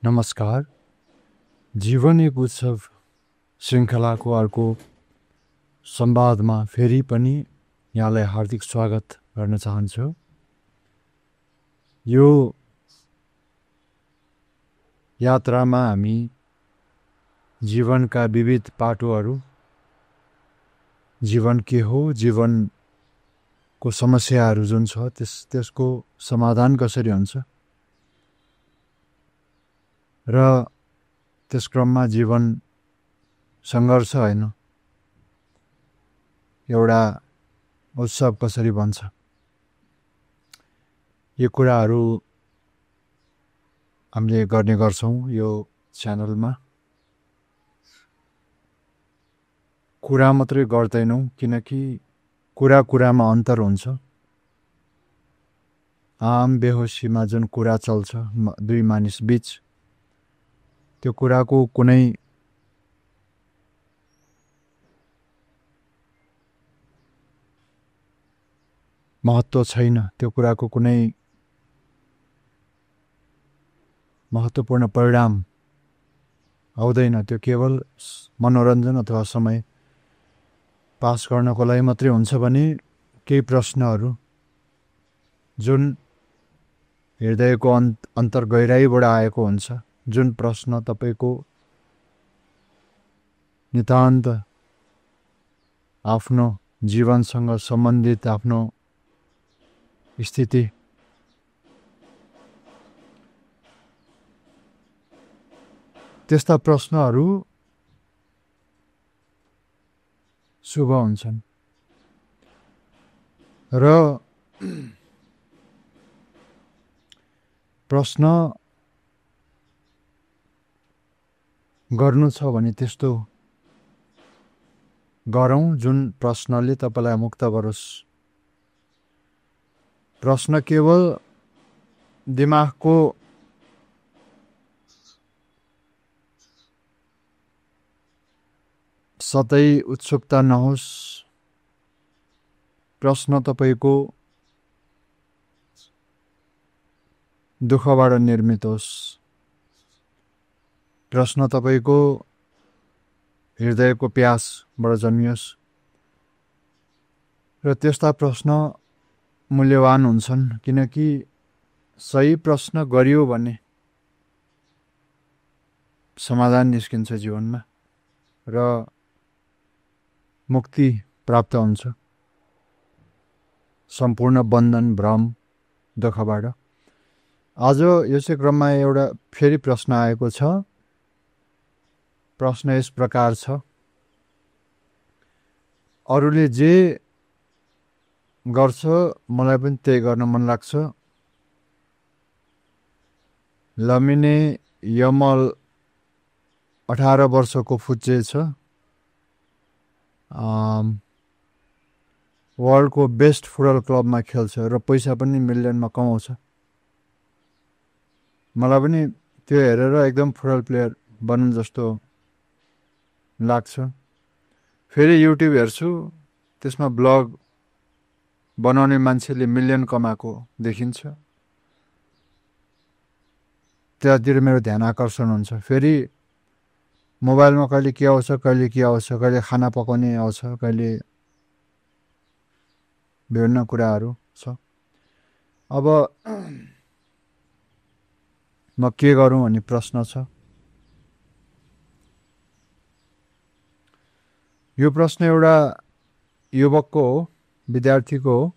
नमस्कार। जीवन एक उत्सव श्रृङ्खलाको अर्को संवादमा फेरि पनि यहाँलाई हार्दिक स्वागत गर्न चाहन्छु। यो यात्रामा हामी जीवनका विविध पाटोहरू, जीवन के हो, जीवनको समस्याहरू जुन छ त्यसको समाधान कसरी हुन्छ र त्यस क्रममा जीवन सङ्घर्ष होइन, एउटा उत्सव कसरी बन्छ, यो कुराहरू हामीले गर्ने गर्छौँ। यो च्यानलमा कुरा मात्रै गर्दैनौँ, किनकि कुरामा अन्तर हुन्छ। आम बेहोसीमा जुन कुरा चल्छ दुई मानिस बीच, त्यो कुराको कुनै महत्त्व छैन, त्यो कुराको कुनै महत्त्वपूर्ण परिणाम आउँदैन। त्यो केवल मनोरञ्जन अथवा समय पास गर्नको लागि मात्रै हुन्छ भने केही प्रश्नहरू जुन हृदयको अन्तर गहिराइबाट आएको हुन्छ, जुन प्रश्न तपाईको नितान्त आफ्नो जीवनसँग सम्बन्धित आफ्नो स्थिति, त्यस्ता प्रश्नहरू शुभ हुन्छन् र प्रश्न गर्नु छ भने त्यस्तो गरौँ जुन प्रश्नले तपाईलाई मुक्त गरोस्। प्रश्न केवल दिमागको सतै उत्सुकता नहोस्, प्रश्न तपाईको दुःखबाट निर्मित होस्, प्रश्न तपाईको हृदयको प्यासबाट जन्मियोस् र त्यस्ता प्रश्न मूल्यवान हुन्छन्, किनकि सही प्रश्न गरियो भने समाधान निस्किन्छ जीवनमा र मुक्ति प्राप्त हुन्छ सम्पूर्ण बन्धन, भ्रम, दुःखबाट। आज यसै क्रममा एउटा फेरि प्रश्न आएको छ। प्रश्न यस प्रकार छ: अरूले जे गर्छ मलाई पनि त्यही गर्न मन लाग्छ। लमिने यमल 18 वर्षको फुच्चे छ, वर्ल्डको बेस्ट फुटबल क्लबमा खेल्छ र पैसा पनि मिलियनमा कमाउँछ। मलाई पनि त्यो हेरेर एकदम फुटबल प्लेयर बन्नु जस्तो लाग्छ। फेरि युट्युब हेर्छु, त्यसमा ब्लग बनाउने मान्छेले मिलियन कमाएको देखिन्छ। त्यहाँतिर मेरो ध्यान आकर्षण हुन्छ। फेरि मोबाइलमा कहिले के आउँछ, कहिले खाना पकाउने आउँछ, कहिले विभिन्न कुराहरू छ। अब म के गरौँ भन्ने प्रश्न छ। यो प्रश्न एउटा युवकको हो, विद्यार्थीको हो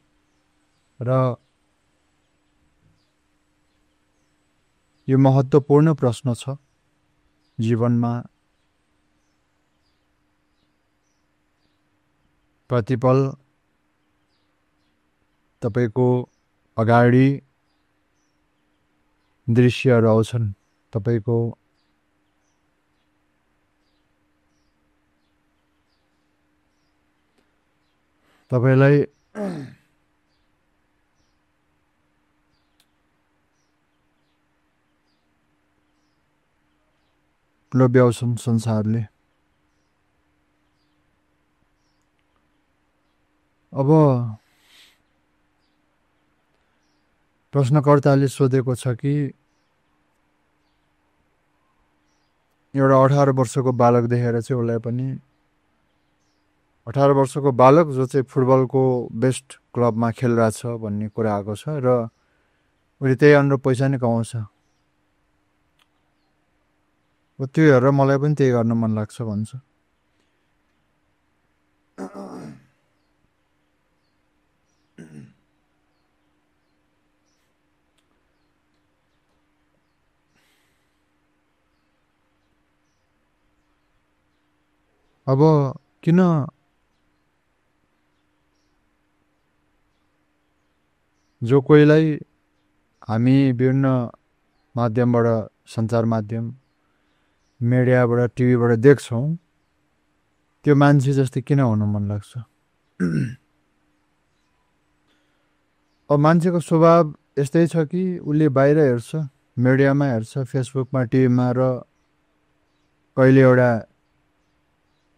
र यो महत्त्वपूर्ण प्रश्न छ। जीवनमा प्रतिपल तपाईको अगाडि दृश्यहरू आउँछन्, तपाईको तपाईलाई लोभ्याउँछन् संसारले। अब प्रश्नकर्ताले सोधेको छ कि एउटा 18 वर्षको बालक देखेर चाहिँ उसलाई पनि 18 वर्षको बालक जो चाहिँ फुटबलको बेस्ट क्लबमा खेलिरहेछ भन्ने कुरा आएको छ र उसले त्यही अनुरूप पैसा नै कमाउँछ। त्यो हेरेर मलाई पनि त्यही गर्न मन लाग्छ भन्छ। अब किन जो कोहीलाई हामी विभिन्न माध्यमबाट सञ्चार माध्यम मिडियाबाट टिभीबाट देख्छौँ त्यो मान्छे जस्तै किन हुन मन लाग्छ? अब मान्छेको स्वभाव यस्तै छ कि उसले बाहिर हेर्छ, मिडियामा हेर्छ, फेसबुकमा, टिभीमा र कहिले एउटा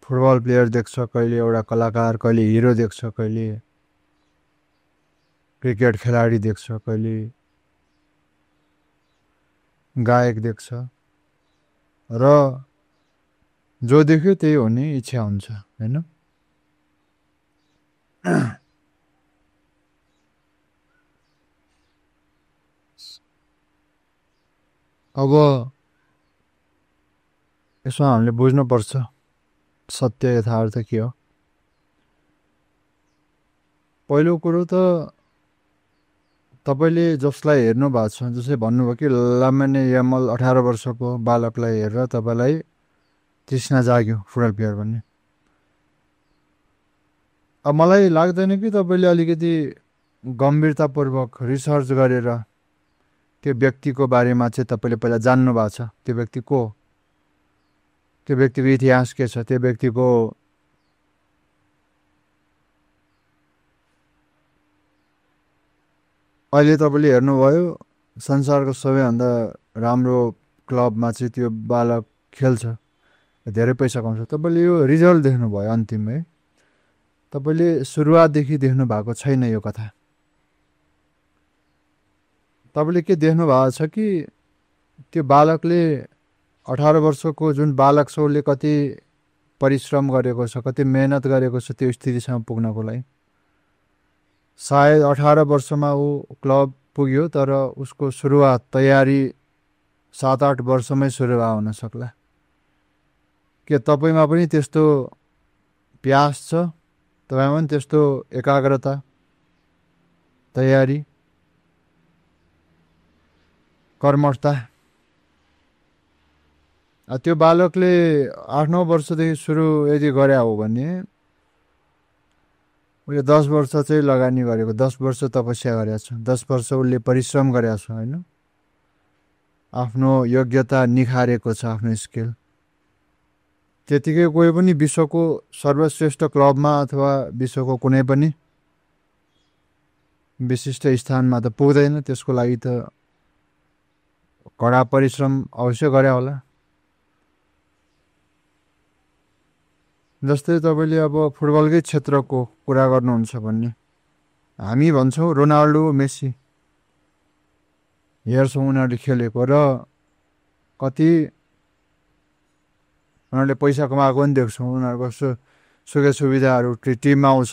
फुटबल प्लेयर देख्छ, कहिले एउटा कलाकार, कहिले हिरो देख्छ, कहिले क्रिकेट खेलाडी देख्छ, कहिले गायक देख्छ र जो देख्यो त्यही हुने इच्छा हुन्छ हैन? अब यसमा हामीले बुझ्नुपर्छ सत्य यथार्थ के हो। पहिलो कुरो त तपाईले जसलाई हेर्नु भएको छ, जसले भन्नुभयो कि लामाने यामल 18 वर्षको बालकलाई हेरेर तपाईलाई तृष्णा जाग्यो फुटबल प्लेयर भन्ने। अब मलाई लाग्दैन कि तपाईले अलिकति गम्भीरतापूर्वक रिसर्च गरेर त्यो व्यक्तिको बारेमा चाहिँ तपाईले पहिला जान्नु भएको छ। त्यो व्यक्ति को, त्यो व्यक्तिको इतिहास के छ, त्यो व्यक्तिको अहिले तपाईले हेर्नुभयो संसारको सबैभन्दा राम्रो क्लबमा चाहिँ त्यो बालक खेल्छ, धेरै पैसा कमाउँछ। तपाईले यो रिजल्ट देख्नुभयो अन्तिम है, तपाईले सुरुवातदेखि देख्नु भएको छैन यो कथा। तपाईले के देख्नु भएको छ कि त्यो बालकले 18 वर्षको जुन बालक छ उसले कति परिश्रम गरेको छ, कति मेहनत गरेको छ त्यो स्थितिसम्म पुग्नको लागि। सायद 18 वर्षमा ऊ क्लब पुग्यो तर उसको सुरुवात तयारी 7-8 वर्षमै सुरुवात हुन सक्ला। के तपाईमा पनि त्यस्तो प्यास छ? तपाईमा पनि त्यस्तो एकाग्रता, तयारी, कर्मठता? त्यो बालकले 8-9 वर्षदेखि सुरु यदि गरे हो भने उसले 10 वर्ष चाहिँ लगानी गरेको, 10 वर्ष तपस्या गरेको छ, 10 वर्ष उसले परिश्रम गरेको छ हैन? आफ्नो योग्यता निखारेको छ, आफ्नो स्किल। त्यतिकै कोही पनि विश्वको सर्वश्रेष्ठ क्लबमा अथवा विश्वको कुनै पनि विशिष्ट स्थानमा त पुग्दैन। त्यसको लागि त कडा परिश्रम अवश्य गरे होला। जस्तै तपाईले अब फुटबलकै क्षेत्रको कुरा गर्नुहुन्छ भन्ने हामी भन्छौँ रोनाल्डो, मेसी हेर्छौँ उनीहरूले खेलेको र कति उनीहरूले पैसा कमाएको पनि देख्छौँ। उनीहरूको सुखै सुविधाहरू टिममा आउँछ,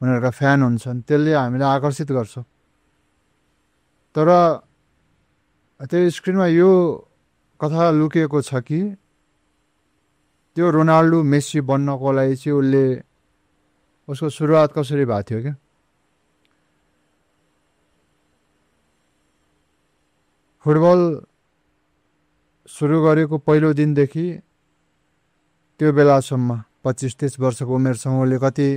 उनीहरूका फ्यान हुन्छन्, त्यसले हामीलाई आकर्षित गर्छ। तर त्यो स्क्रिनमा यो कथा लुकेको छ कि त्यो रोनाल्डो, मेसी बन्नको लागि चाहिँ उसले उसको सुरुवात कसरी भएको थियो क्या? फुटबल सुरु गरेको पहिलो दिनदेखि त्यो बेलासम्म 25-30 वर्षको उमेरसम्म उसले कति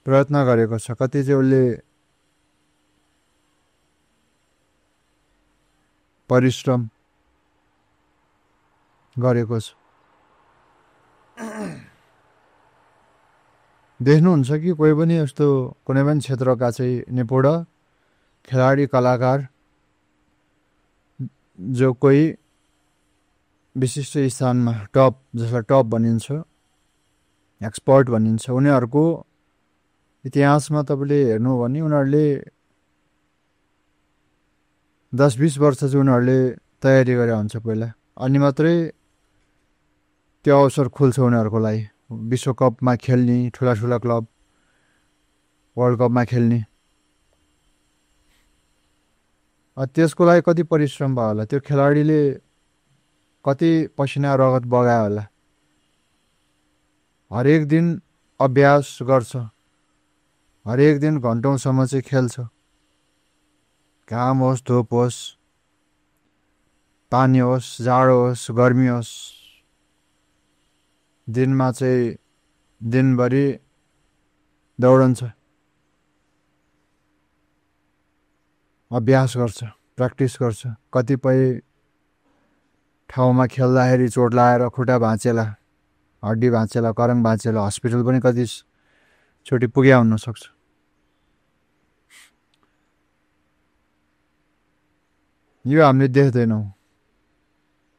प्रयत्न गरेको छ, कति चाहिँ उसले परिश्रम गरेको छ। देख्नुहुन्छ कि कोही पनि यस्तो कुनै पनि क्षेत्रका चाहिँ निपुण खेलाडी, कलाकार जो कोही विशिष्ट स्थानमा टप, जसलाई टप भनिन्छ, एक्सपर्ट भनिन्छ, उनीहरूको इतिहासमा तपाईले हेर्नु भने उनीहरूले 10-20 वर्ष चाहिँ उनीहरूले तयारी गरे हुन्छ पहिला, अनि मात्रै त्यो अवसर खुल्छ उनीहरूको लागि विश्वकपमा खेल्ने, ठुला ठुला क्लब वर्ल्ड कपमा खेल्ने। त्यसको लागि कति परिश्रम भयो होला, त्यो खेलाडीले कति पसिना रगत बगायो होला, हरेक दिन अभ्यास गर्छ, हरेक दिन घन्टौँसम्म चाहिँ खेल्छ, घाम होस् धुप होस्, पानी होस् जाडो होस् गर्मी होस्, दिनमा चाहिँ दिनभरि दौडन्छ, अभ्यास गर्छ, प्र्याक्टिस गर्छ। कतिपय ठाउँमा खेल्दाखेरि चोट लगाएर खुट्टा भाँचेला, हड्डी भाँचेला, करङ भाँचेला, हस्पिटल पनि कति चोटि पुग्या हुन सक्छ। यो हामीले देख्दैनौँ,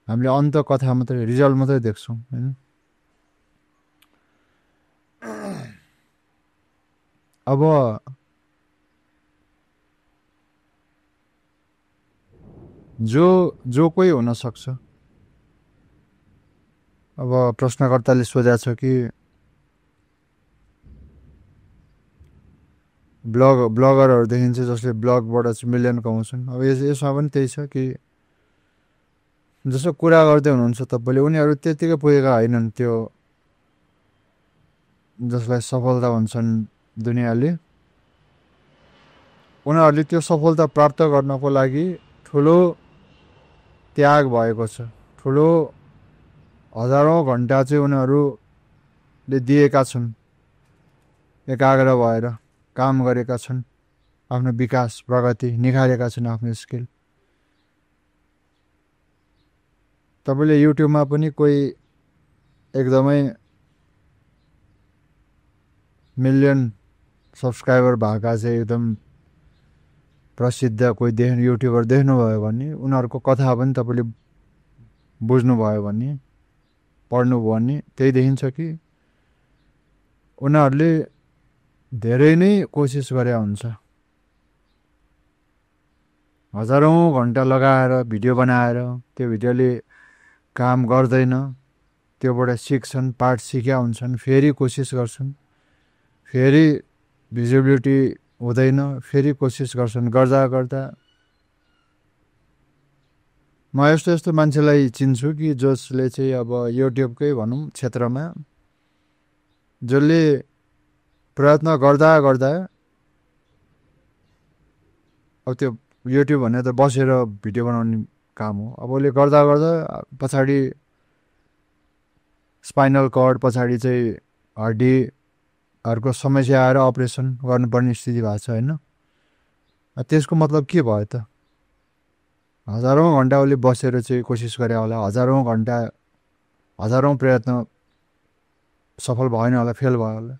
हामीले अन्त कथा मात्रै, रिजल्ट मात्रै देख्छौँ हैन। अब जो कोही हुन सक्छ। अब प्रश्नकर्ताले सोधेको छ कि ब्लगरहरूदेखि चाहिँ जसले ब्लगबाट चाहिँ मिलियन कमाउँछन्। अब यसमा पनि त्यही छ कि जसो कुरा गर्दै हुनुहुन्छ तपाईँले, उनीहरू त्यतिकै पुगेका होइनन् त्यो जसलाई सफलता भन्छन् दुनियाँले। उनीहरूले त्यो सफलता प्राप्त गर्नको लागि ठुलो त्याग भएको छ, ठुलो हजारौँ घन्टा चाहिँ उनीहरूले दिएका छन्, एकाग्र भएर काम गरेका छन्, आफ्नो विकास प्रगति निखारेका छन्, आफ्नो स्किल। तपाईँले युट्युबमा पनि कोही एकदमै मिलियन सब्सक्राइबर भएका चाहिँ एकदम प्रसिद्ध कोही युट्युबर देख्नुभयो भने उनीहरूको कथा पनि तपाईँले बुझ्नुभयो भने, पढ्नुभयो भने त्यही देखिन्छ कि उनीहरूले धेरै नै कोसिस गरे हुन्छ, हजारौँ घन्टा लगाएर भिडियो बनाएर त्यो भिडियोले काम गर्दैन, त्योबाट सिक्छन्, पाठ सिक्या हुन्छन्, फेरि कोसिस गर्छन्, फेरि भिजिबिलिटी हुँदैन, फेरि कोसिस गर्छन्, गर्दा गर्दा म यस्तो यस्तो मान्छेलाई चिन्छु कि जसले चाहिँ अब युट्युबकै भनौँ क्षेत्रमा जसले प्रयत्न गर्दा गर्दा, अब त्यो युट्युब भने त बसेर भिडियो बनाउने काम हो, अब उसले गर्दा गर्दा पछाडि स्पाइनल कर्ड, पछाडि चाहिँ हड्डीहरूको समस्या आएर अपरेसन गर्नुपर्ने स्थिति भएको छ होइन। त्यसको मतलब के भयो त? हजारौँ घन्टा उसले बसेर चाहिँ कोसिस गरे होला, हजारौँ घन्टा हजारौँ प्रयत्न सफल भएन होला, फेल भयो होला,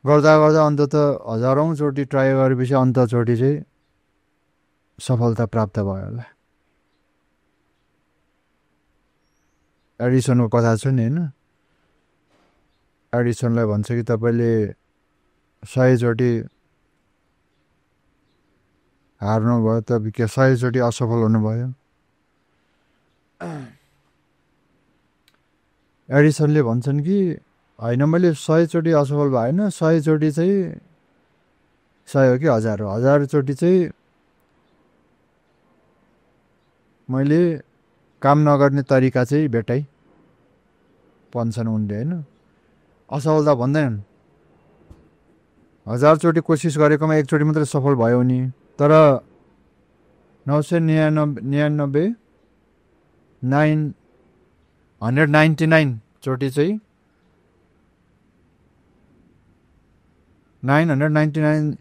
गर्दा गर्दा अन्तत हजारौँ चोटि ट्राई गरेपछि अन्तचोटि चाहिँ सफलता प्राप्त भयो होला। एडिसनको कथा छ नि होइन, एडिसनलाई भन्छ कि तपाईँले 100 चोटि हार्नुभयो त के 100 चोटि असफल हुनुभयो। एडिसनले भन्छन् कि होइन, मैले 100 चोटि असफल भएन, 100 चोटि चाहिँ 100 हो कि 1000 हो, 1000 चोटि चाहिँ मैले काम नगर्ने तरिका चाहिँ भेटाइ भन्छन् उनले होइन। असफलता भन्दैनन्, 1000 चोटि कोसिस गरेकोमा एकचोटि मात्रै सफल भयो नि, तर 999 चोटि चाहिँ 999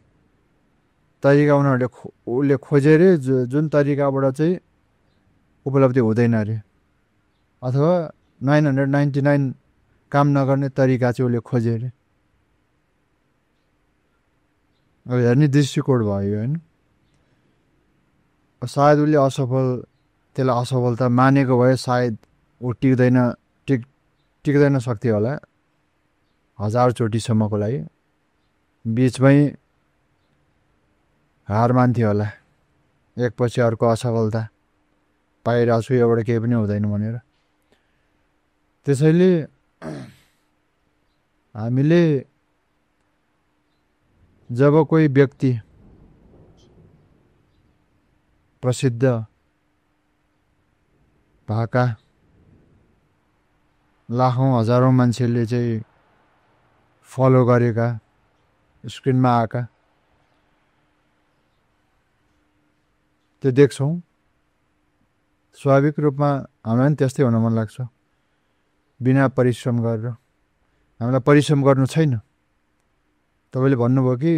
तरिका उसले खोजे अरे, जुन तरिकाबाट चाहिँ उपलब्धि हुँदैन अरे, अथवा 999 काम नगर्ने तरिका चाहिँ उसले खोजे अरे। अब हेर्ने दृष्टिकोण भयो होइन। सायद उसले त्यसलाई असफलता मानेको भए सायद ऊ टिक्दैन सक्थ्यो होला 1000 चोटिसम्मको लागि, बिचमै हार मान्थ्यो होला। एकपछि अर्को असफलता पाइरहेको छु, एउटा केही पनि हुँदैन भनेर। त्यसैले हामीले जब कोही व्यक्ति प्रसिद्ध भएका लाखौं हजारौं मान्छेले चाहिँ फलो गरेका स्क्रिनमा आएका त्यो देख्छौँ, स्वाभाविक रूपमा हामीलाई पनि त्यस्तै हुन मन लाग्छ। बिना परिश्रम गरेर, हामीलाई परिश्रम गर्नु छैन। तपाईँले भन्नुभयो कि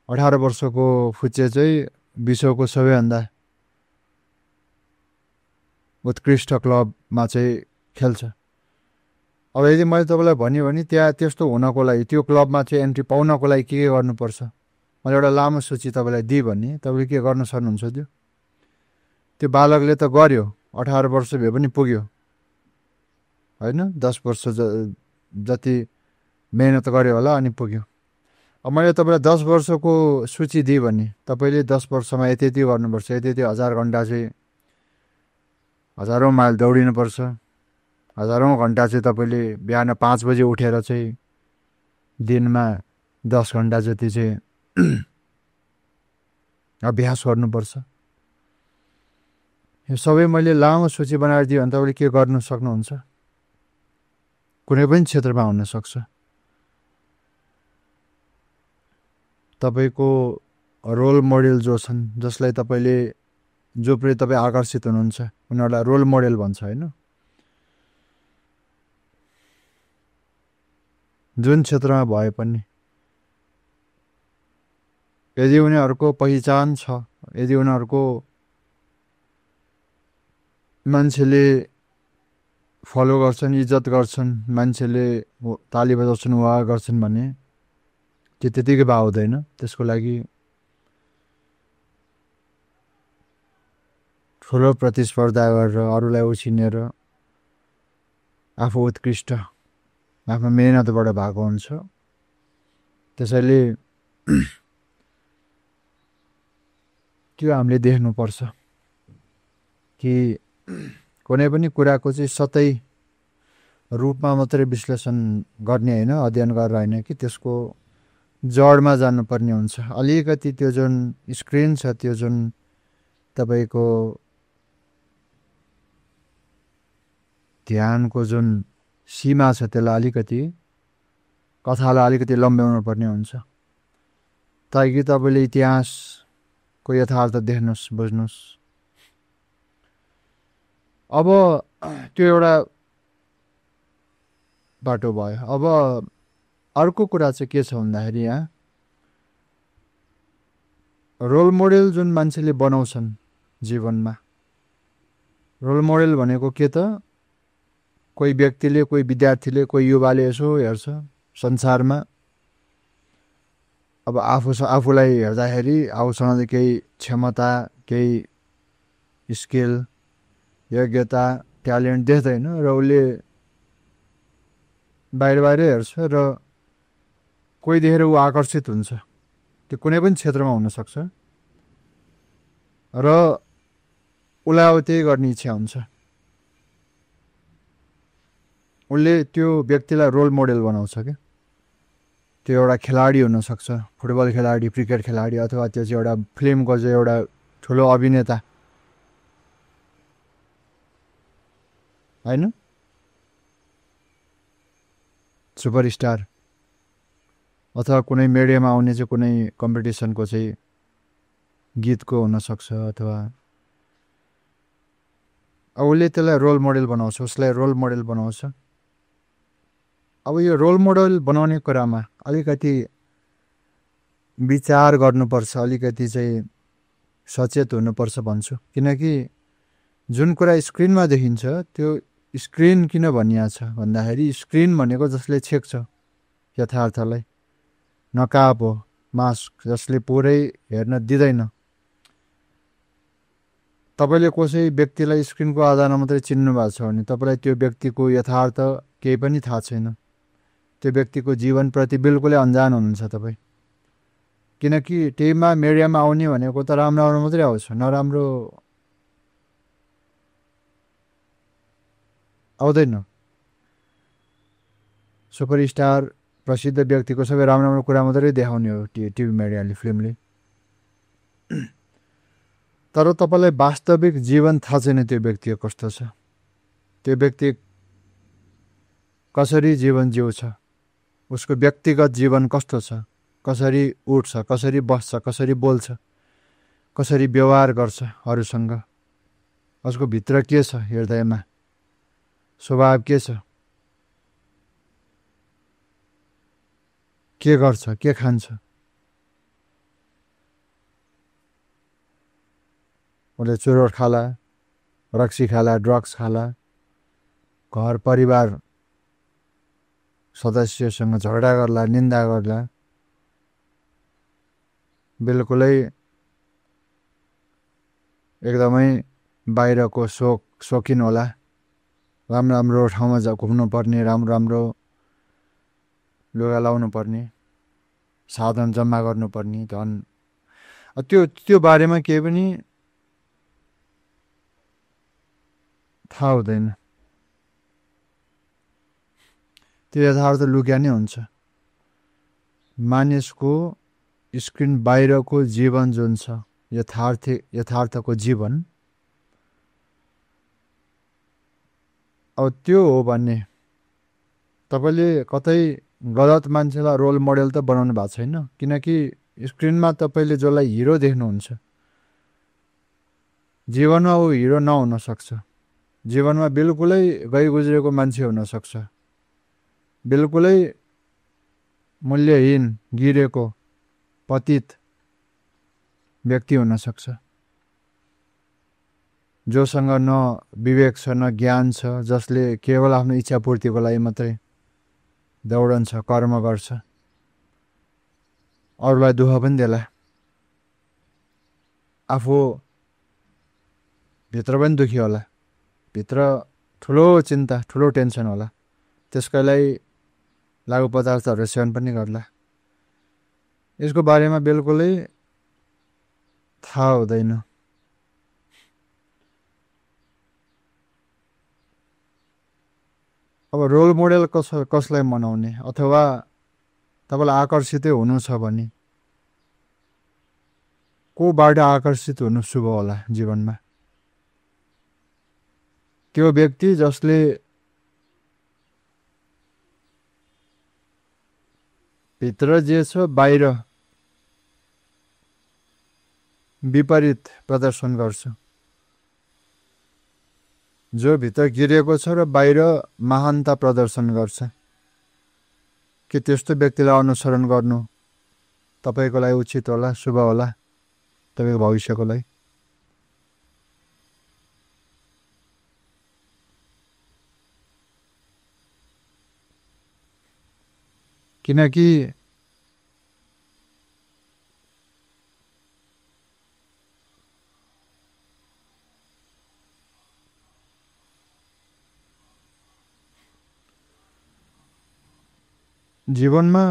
18 वर्षको फुच्चे चाहिँ विश्वको सबैभन्दा उत्कृष्ट क्लबमा चाहिँ खेल्छ। अब यदि मैले तपाईँलाई भन्यो भने त्यहाँ त्यस्तो हुनको लागि, त्यो क्लबमा चाहिँ एन्ट्री पाउनको लागि के गर्नुपर्छ, मैले एउटा लामो सूची तपाईँलाई दिएँ भने तपाईँले के गर्न सक्नुहुन्छ? त्यो बालकले त गर्यो, 18 वर्ष भए पनि पुग्यो होइन, 10 वर्ष जति मेहनत गर्यो होला अनि पुग्यो। अब मैले तपाईँलाई 10 वर्षको सूची दिएँ भने तपाईँले 10 वर्षमा यति यति गर्नुपर्छ, यति यति 1000 घन्टा चाहिँ हजारौं माइल दौडिनुपर्छ, हजारौं घन्टा चाहिँ तपाईँले बिहान 5 बजे उठेर चाहिँ दिनमा 10 घन्टा जति चाहिँ अभ्यास गर्नुपर्छ। यो सबै मैले लामो सूची बनाएर दिएँ भने तपाईँले के गर्नु सक्नुहुन्छ? कुनै पनि क्षेत्रमा हुन सक्छ। तपाईँको रोल मोडेल जो छन्, जसलाई तपाईँले जोप्रति तपाईँ आकर्षित हुनुहुन्छ, उनीहरूलाई रोल मोडेल भन्छ होइन। जुन क्षेत्रमा भए पनि यदि उनीहरूको पहिचान छ, यदि उनीहरूको मान्छेले फलो गर्छन्, इज्जत गर्छन्, मान्छेले ताली बजाउँछन्, वाह गर्छन् भने त्यो त्यतिकै भए हुँदैन। त्यसको लागि ठुलो प्रतिस्पर्धा गरेर, अरूलाई उछिनेर आफू उत्कृष्ट आफ्नो मेहनतबाट भएको हुन्छ। त्यसैले त्यो हामीले देख्नुपर्छ कि कुनै पनि कुराको चाहिँ सतै रूपमा मात्रै विश्लेषण गर्ने होइन, अध्ययन गरेर होइन कि त्यसको जडमा जानुपर्ने हुन्छ। अलिकति त्यो जुन स्क्रिन छ, त्यो जुन तपाईँको ध्यानको जुन सीमा छ, त्यसलाई अलिकति कथालाई अलिकति लम्ब्याउनु पर्ने हुन्छ ताकि तपाईँले इतिहासको यथार्थ देख्नुहोस्, बुझ्नुहोस्। अब त्यो एउटा बाटो भयो। अब अर्को कुरा चाहिँ के छ भन्दाखेरि, यहाँ रोल मोडेल जुन मान्छेले बनाउँछन् जीवनमा, रोल मोडेल भनेको के त, कोही व्यक्तिले, कोही विद्यार्थीले, कोही युवाले यसो हेर्छ संसारमा, अब आफूलाई हेर्दाखेरि आफूसँग केही क्षमता, केही स्किल, योग्यता, ट्यालेन्ट देख्दैन र उसले बाहिर हेर्छ र कोही देखेर ऊ आकर्षित हुन्छ। त्यो कुनै पनि क्षेत्रमा हुनसक्छ र उसलाई अब त्यही गर्ने इच्छा हुन्छ। उसले त्यो व्यक्तिलाई रोल मोडेल बनाउँछ क्या। त्यो एउटा खेलाडी हुनसक्छ, फुटबल खेलाडी, क्रिकेट खेलाडी, अथवा त्यो चाहिँ एउटा फिल्मको चाहिँ एउटा ठुलो अभिनेता होइन, सुपरस्टार, अथवा कुनै मिडियामा आउने चाहिँ कुनै कम्पिटिसनको चाहिँ गीतको हुनसक्छ, अथवा उसले त्यसलाई रोल मोडेल बनाउँछ, उसलाई रोल मोडेल बनाउँछ। अब यो रोल मोडेल बनाउने कुरामा अलिकति विचार गर्नुपर्छ, अलिकति चाहिँ सचेत हुनुपर्छ भन्छु। किनकि जुन कुरा स्क्रिनमा देखिन्छ त्यो स्क्रिन किन भनिएको छ भन्दाखेरि, स्क्रिन भनेको जसले छेक्छ यथार्थलाई, नकाब हो, मास्क, जसले पुरै हेर्न दिँदैन। तपाईँले कसै व्यक्तिलाई स्क्रिनको आधारमा मात्रै चिन्नु भएको छ भने तपाईँलाई त्यो व्यक्तिको यथार्थ केही पनि थाहा छैन। त्यो व्यक्तिको जीवनप्रति बिल्कुलै अन्जान हुनुहुन्छ तपाईँ। किनकि टिभीमा मिडियामा आउने भनेको त राम्रो राम्रो मात्रै आउँछ, नराम्रो आउँदैन। सुपरस्टार प्रसिद्ध व्यक्तिको सबै राम्रो राम्रो कुरा मात्रै देखाउने हो टिभी मिडियाले, फिल्मले। तर तपाईँलाई वास्तविक जीवन थाहा छैन त्यो व्यक्ति कस्तो छ, त्यो व्यक्ति कसरी जीवन जिउँछ, उसको व्यक्तिगत जीवन कस्तो छ, कसरी उठ्छ, कसरी बस्छ, कसरी बोल्छ, कसरी व्यवहार गर्छ अरूसँग, उसको भित्र के छ, हृदयमा स्वभाव के छ, के गर्छ, के खान्छ, उसले चुरोट खाला, रक्सी खाला, ड्रग्स खाला, घर परिवार सदस्यसँग झगडा गर्ला, निन्दा गर्ला, बिल्कुलै एकदमै बाहिरको सोखिन होला, राम्रो राम्रो ठाउँमा घुम्नु पर्ने, राम्रो राम्रो लुगा लाउनु पर्ने, साधन जम्मा गर्नुपर्ने, धन, त्यो बारेमा केही पनि थाहा हुँदैन। त्यो यथार्थ लुक्या नै हुन्छ। मानिसको स्क्रिन बाहिरको जीवन जुन छ, यथार्थको जीवन, अब त्यो हो भन्ने तपाईँले कतै गलत मान्छेलाई रोल मोडेल त बनाउनु भएको छैन, किनकि स्क्रिनमा तपाईँले जसलाई हिरो देख्नुहुन्छ जीवनमा ऊ हिरो नहुन सक्छ। जीवनमा बिल्कुलै गइगुज्रेको मान्छे हुनसक्छ, बिल्कुलै मूल्यहीन, गिरेको, पतित व्यक्ति हुनसक्छ, जोसँग न विवेक छ, न ज्ञान छ, जसले केवल आफ्नो इच्छा पूर्तिको लागि मात्रै दौडन्छ, कर्म गर्छ, अरूलाई दुःख पनि देला, आफू भित्र पनि दुखी होला, भित्र ठुलो चिन्ता, ठुलो टेन्सन होला, त्यसकै लागि लागु पदार्थहरू सेवन पनि गर्ला। यसको बारेमा बिल्कुलै थाहा हुँदैन। अब रोल मोडेल कसलाई मनाउने, अथवा तपाईँलाई आकर्षितै हुनु छ भने कोबाट आकर्षित हुनु शुभ होला जीवनमा? त्यो व्यक्ति जसले भित्र जे छ बाहिर विपरीत प्रदर्शन गर्छ, जो भित्र गिरेको छ र बाहिर महानता प्रदर्शन गर्छ, के त्यस्तो व्यक्तिलाई अनुसरण गर्नु तपाईँको लागि उचित होला, शुभ होला तपाईँको भविष्यको लागि? किनकि जीवनमा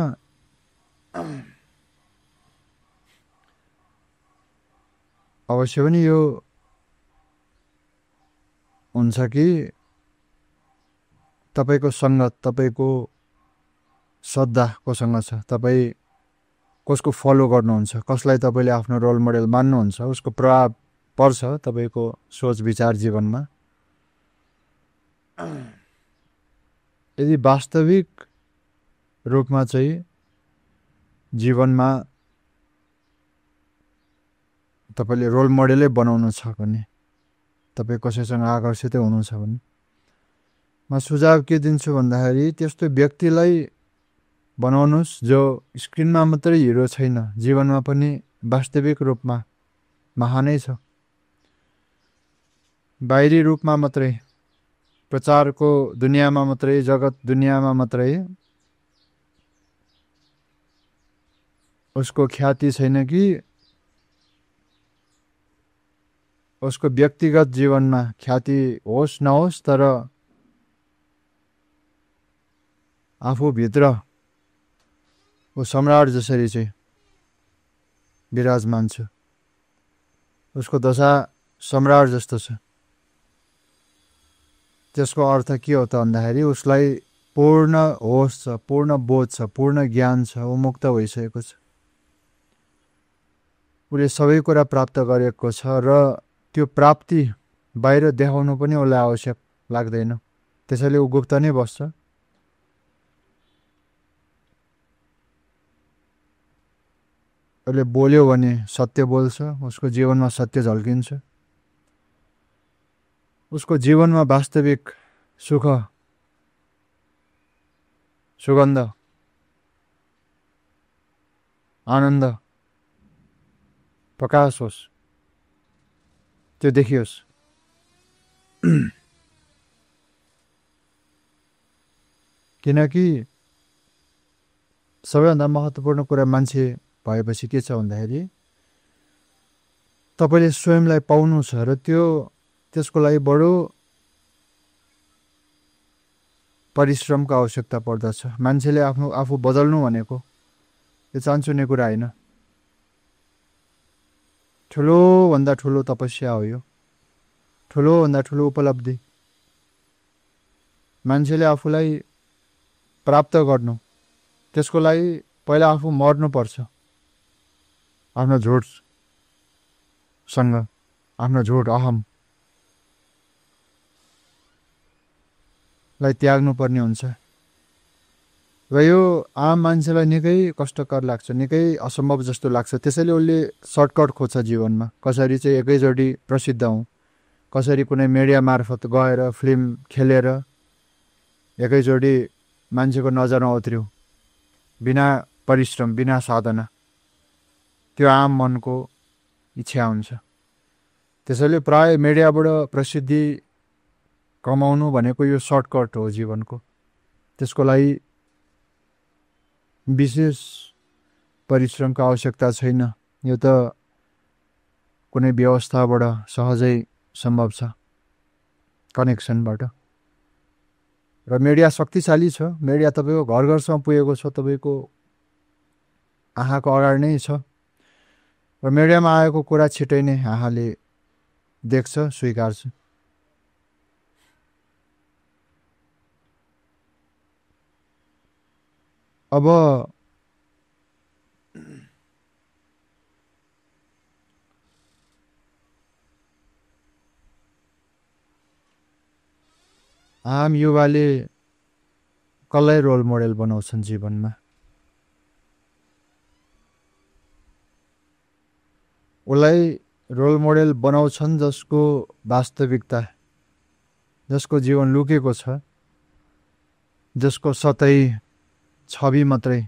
अवश्य पनि यो हुन्छ कि तपाईँको सङ्गत, तपाईँको श्रद्धा कोसँग छ, तपाईँ कसको फलो गर्नुहुन्छ, कसलाई तपाईँले आफ्नो रोल मोडेल मान्नुहुन्छ, उसको प्रभाव पर्छ तपाईँको सोच विचार जीवनमा। यदि वास्तविक रूपमा चाहिँ जीवनमा तपाईँले रोल मोडेलै बनाउनु छ भने, तपाईँ कसैसँग आकर्षितै हुनुहुन्छ भने, म सुझाव के दिन्छु भन्दाखेरि त्यस्तो व्यक्तिलाई बनाउनुहोस् जो स्क्रिनमा मात्रै हिरो छैन, जीवनमा पनि वास्तविक रूपमा महानै छ। बाहिरी रूपमा मात्रै, प्रचारको दुनियाँमा मात्रै, जगत दुनियाँमा मात्रै उसको ख्याति छैन कि उसको व्यक्तिगत जीवनमा ख्याति होस् नहोस्, तर आफूभित्र ऊ सम्राट जसरी चाहिँ विराजमान छ। उसको दशा सम्राट जस्तो छ। त्यसको अर्थ के हो त भन्दाखेरि उसलाई पूर्ण होश छ, पूर्ण बोध छ, पूर्ण ज्ञान छ, ऊ मुक्त भइसकेको छ। उसले सबै कुरा प्राप्त गरेको छ र त्यो प्राप्ति बाहिर देखाउनु पनि उसलाई आवश्यक लाग्दैन। त्यसैले ऊ गुप्त नै बस्छ। उसले बोल्यो भने सत्य बोल्छ, उसको जीवनमा सत्य झल्किन्छ। उसको जीवनमा वास्तविक सुख, सुगन्ध, आनन्द, प्रकाश होस्, त्यो देखियोस्। किनकि सबैभन्दा महत्त्वपूर्ण कुरा मान्छे भएपछि के छ भन्दाखेरि तपाईले स्वयंलाई पाउनु छ र त्यसको लागि बडो परिश्रमको आवश्यकता पर्दछ। मान्छेले आफू बदल्नु भनेको यो चान्चुने कुरा होइन। ठुलो भन्दा ठुलो तपस्या हो यो, ठुलो भन्दा ठुलो उपलब्धि। मान्छेले आफूलाई प्राप्त गर्नु, त्यसको लागि पहिला आफू मर्नु पर्छ। आफ्नो झुटसँग, आफ्नो झुट अहम लाई त्याग्नु पर्ने हुन्छ। र यो आम मान्छेलाई निकै कष्टकर लाग्छ, निकै असम्भव जस्तो लाग्छ। त्यसैले उसले सर्टकट खोज्छ जीवनमा। कसरी चाहिँ एकैचोटि प्रसिद्ध हौँ, कसरी कुनै मिडिया मार्फत गएर फिल्म खेलेर एकैचोटि मान्छेको नजरमा उत्र्यो, बिना परिश्रम, बिना साधना। त्यो आम मनको इच्छा हुन्छ। त्यसैले प्राय मिडियाबाट प्रसिद्धि कमाउनु भनेको यो सर्टकट हो जीवनको। त्यसको लागि विशेष परिश्रमको आवश्यकता छैन। यो त कुनै व्यवस्थाबाट सहजै सम्भव छ, कनेक्सनबाट। र मिडिया शक्तिशाली छ। मिडिया तपाईँको घर घरसम्म पुगेको छ, तपाईँको आँखाको अगाडि नै छ। र मिडियामा आएको कुरा छिटै नै आँखाले देख्छ, स्वीकार्छ। अब आम युवाले कसलाई रोल मोडेल बनाउँछन् जीवनमा? उसलाई रोल मोडेल बनाउँछन् जसको वास्तविकता, जसको जीवन लुकेको छ, जसको सतै छवि मात्रै